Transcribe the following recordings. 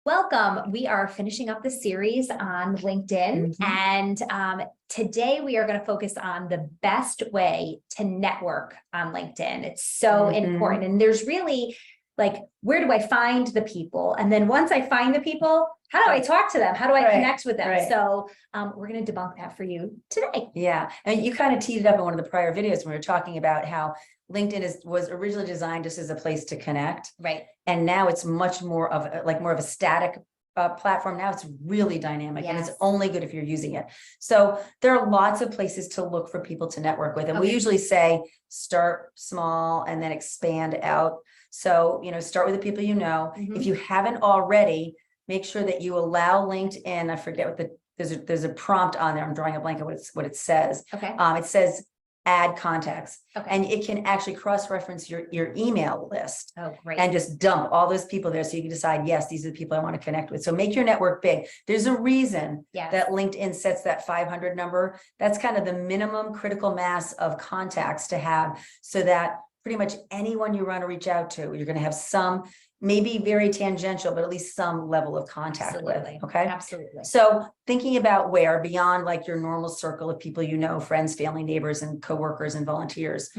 Welcome. We are finishing up the series on LinkedIn, and today we are going to focus on the best way to network on LinkedIn. It's so important, and there's really where do I find the people? And then once I find the people, how do I talk to them? How do I connect with them? So we're going to debunk that for you today. Yeah, and you kind of teed it up in one of the prior videos when we were talking about how LinkedIn was originally designed just as a place to connect. Right. And now it's much more of a static platform. Now it's really dynamic, and it's only good if you're using it. So there are lots of places to look for people to network with. And we usually say, start small and then expand out. So, start with the people you know. If you haven't already, make sure that you allow LinkedIn. I forget what there's a prompt on there. I'm drawing a blank on what it says. Okay. It says add contacts, okay. And it can actually cross-reference your email list. Oh, great. And just dump all those people there so you can decide, yes, these are the people I want to connect with. So make your network big. There's a reason that LinkedIn sets that 500 number. That's kind of the minimum critical mass of contacts to have, so that pretty much anyone you want to reach out to, you're going to have some, maybe very tangential, but at least some level of contact with. Okay. Absolutely. So thinking about where beyond your normal circle of people, friends, family, neighbors, and coworkers and volunteers,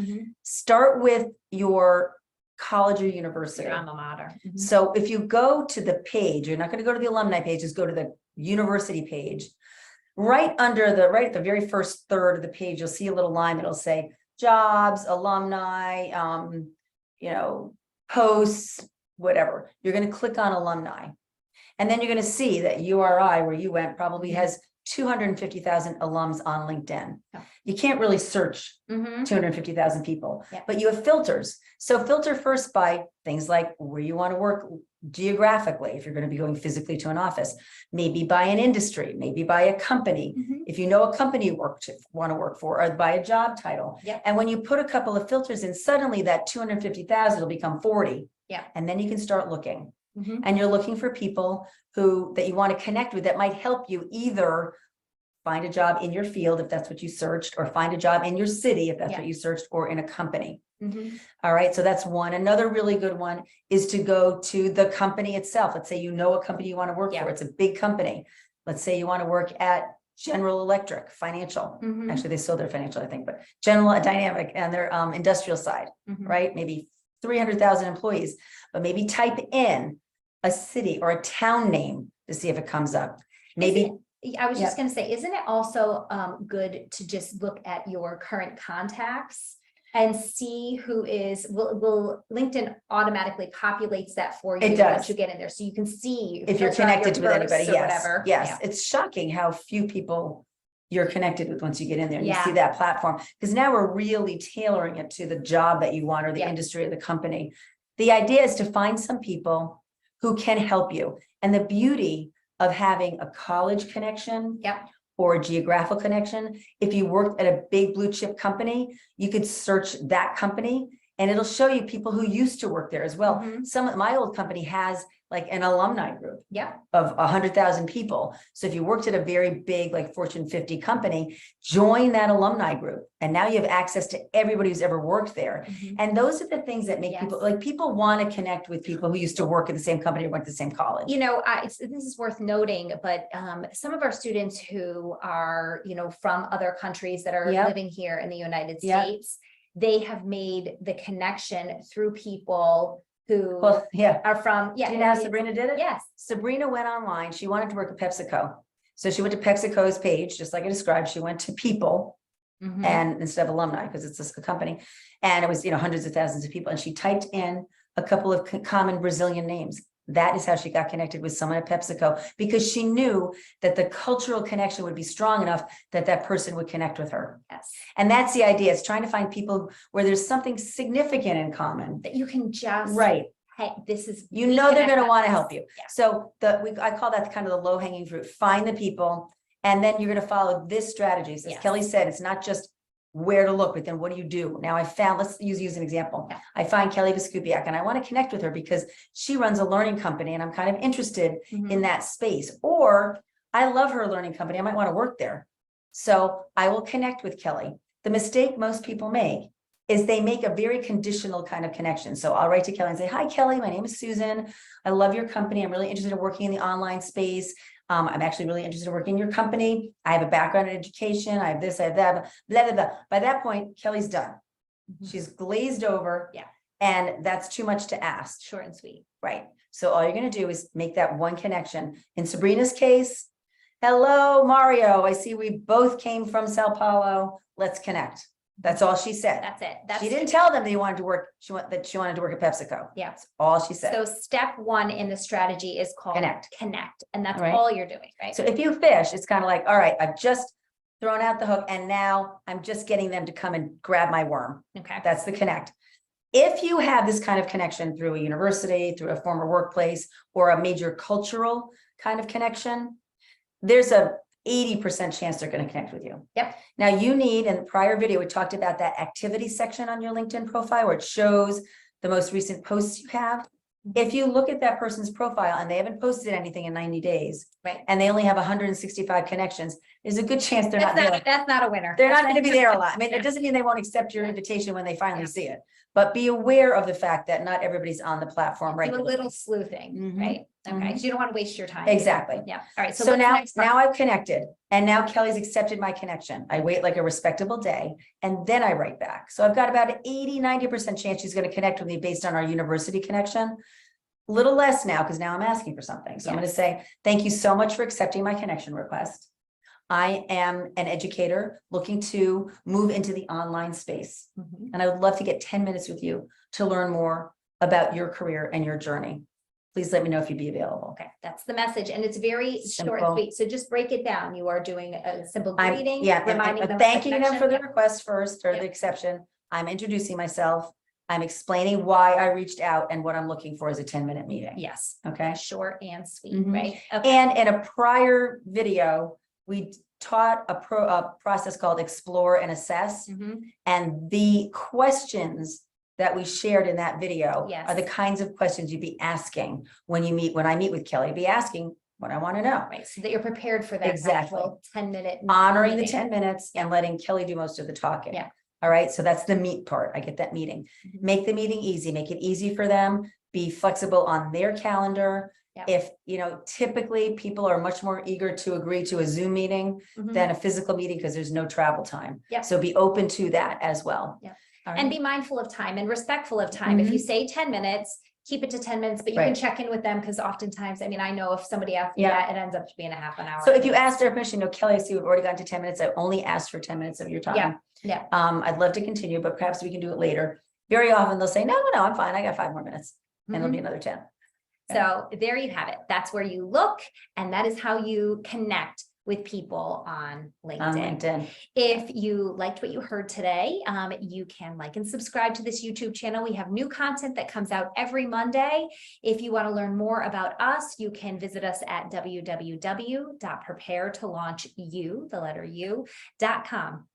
start with your college or university. Your alma mater. So if you go to the page, you're not going to go to the alumni page, just go to the university page. Right under at the very first third of the page, you'll see a little line that'll say jobs, alumni, posts, whatever. You're going to click on alumni, and then you're going to see that URI, where you went, probably has 250,000 alums on LinkedIn. You can't really search 250,000 people, but you have filters. So filter first by things like where you want to work geographically, if you're going to be going physically to an office, maybe by an industry, maybe by a company, if you know a company you want to work for, or by a job title. And when you put a couple of filters in, suddenly that 250,000 will become 40. And then you can start looking. And you're looking for people that you want to connect with, that might help you either find a job in your field, if that's what you searched, or find a job in your city, if that's what you searched, or in a company. All right. So that's one. Another really good one is to go to the company itself. Let's say a company you want to work for. It's a big company. Let's say you want to work at General Electric Financial. Actually, they sold their financial, I think, but General Dynamic and their industrial side, right? Maybe 300,000 employees, but maybe type in a city or a town name to see if it comes up. Maybe. I was just going to say, isn't it also good to just look at your current contacts and see who is, will LinkedIn automatically populates that for you? It does. Once you get in there, so you can see if you're connected with anybody. Yes. It's shocking how few people you're connected with once you get in there and you see that platform, because now we're really tailoring it to the job that you want, or the industry, or the company. The idea is to find some people who can help you. And the beauty of having a college connection or a geographical connection, if you worked at a big blue chip company, you could search that company and it'll show you people who used to work there as well. My old company has an alumni group of 100,000 people. So if you worked at a very big, Fortune 50 company, join that alumni group. And now you have access to everybody who's ever worked there. And those are the things that make people want to connect with people who used to work at the same company or went to the same college. This is worth noting, but some of our students who are, from other countries that are living here in the United States, they have made the connection through people who are from, Do you know how Sabrina did it? Yes. Sabrina went online. She wanted to work at PepsiCo. So she went to PepsiCo's page, just like I described. She went to people and instead of alumni, because it's a company, and it was, hundreds of thousands of people. And she typed in a couple of common Brazilian names. That is how she got connected with someone at PepsiCo, because she knew that the cultural connection would be strong enough that that person would connect with her. Yes. And that's the idea. It's trying to find people where there's something significant in common. That you can just, hey, this is, they're going to want to help you. So I call that kind of the low hanging fruit. Find the people, and then you're going to follow this strategy. As Kelley said, it's not just where to look, but then what do you do? Now let's use an example. I find Kelley Biskupiak, and I want to connect with her because she runs a learning company and I'm kind of interested in that space. Or I love her learning company. I might want to work there. So I will connect with Kelley. The mistake most people make is they make a very conditional kind of connection. So I'll write to Kelley and say, hi, Kelley, my name is Susan. I love your company. I'm really interested in working in the online space. I'm actually really interested in working in your company. I have a background in education. I have this, I have that, blah, blah, blah. By that point, Kelley's done. She's glazed over. Yeah. And that's too much to ask. Short and sweet. Right. So all you're going to do is make that one connection. In Sabrina's case, hello, Mario. I see we both came from Sao Paulo. Let's connect. That's all she said. That's it. She didn't tell them that you wanted to work, that she wanted to work at PepsiCo. Yeah. That's all she said. So step one in the strategy is called connect. And that's Right. all you're doing, right? So if you fish, it's kind of like, all right, I've just thrown out the hook and now I'm just getting them to come and grab my worm. Okay. That's the connect. If you have this kind of connection through a university, through a former workplace, or a major cultural kind of connection, there's a 80% chance they're going to connect with you. Yep. Now you need, in the prior video, we talked about that activity section on your LinkedIn profile where it shows the most recent posts you have. If you look at that person's profile and they haven't posted anything in 90 days, right, and they only have 165 connections, there's a good chance they're not there. That's not a winner. They're not going to be there a lot. I mean, it doesn't mean they won't accept your invitation when they finally see it, but be aware of the fact that not everybody's on the platform Do a regularly. little sleuthing, right? Okay, Mhm. because you don't want to waste your time. Exactly. Yeah. All right. So what's the now, next part? now I've connected and now Kelley's accepted my connection. I wait like a respectable day and then I write back. So I've got about an 80-90% chance she's going to connect with me based on our university connection. A little less now because now I'm asking for something. So I'm going to say, thank you so much for accepting my connection request. I am an educator looking to move into the online space. Mhm. And I would love to get 10 minutes with you to learn more about your career and your journey. Please let me know if you'd be available. Okay, that's the message. And it's very short and Simple. sweet. So just break it down. You are doing a simple I'm, greeting, yeah, reminding and them. thanking them for the connection. request first or Yep. the exception. I'm introducing myself. I'm explaining why I reached out and what I'm looking for is a 10-minute meeting. Yes. Okay. Short and sweet, Mhm. right? Okay. And in a prior video, we taught a process called explore and assess. Mhm. And the questions that we shared in that video Yes. are the kinds of questions you'd be asking when I meet with Kelley, be asking what I want to know. Right, so that you're prepared for that Exactly. actual 10-minute. Honoring the meeting. 10 minutes and letting Kelley do most of the talking. Yeah. All right. So that's the meat part. I get that meeting. Mhm. Make the meeting easy, make it easy for them, be flexible on their calendar. Yeah. If, typically people are much more eager to agree to a Zoom meeting Mhm. than a physical meeting because there's no travel time. Yeah. So be open to that as well. Yeah. All And right. be mindful of time and respectful of time. If you say 10 minutes, keep it to 10 minutes, but you can Right. check in with them because oftentimes, I mean, I know if somebody asks me Yeah. that, it ends up being a half an hour. So if you ask their permission, Kelley, I see we've already gotten to 10 minutes. I only asked for 10 minutes of your time. Yeah. Yeah. I'd love to continue, but perhaps we can do it later. Very often they'll say, no, I'm fine. I got 5 more minutes. And it'll Mhm. be another 10. So there you have it. That's where you look, and that is how you connect with people on LinkedIn. On LinkedIn. If you liked what you heard today, you can like and subscribe to this YouTube channel. We have new content that comes out every Monday. If you want to learn more about us, you can visit us at www.preparetolaunchu.com.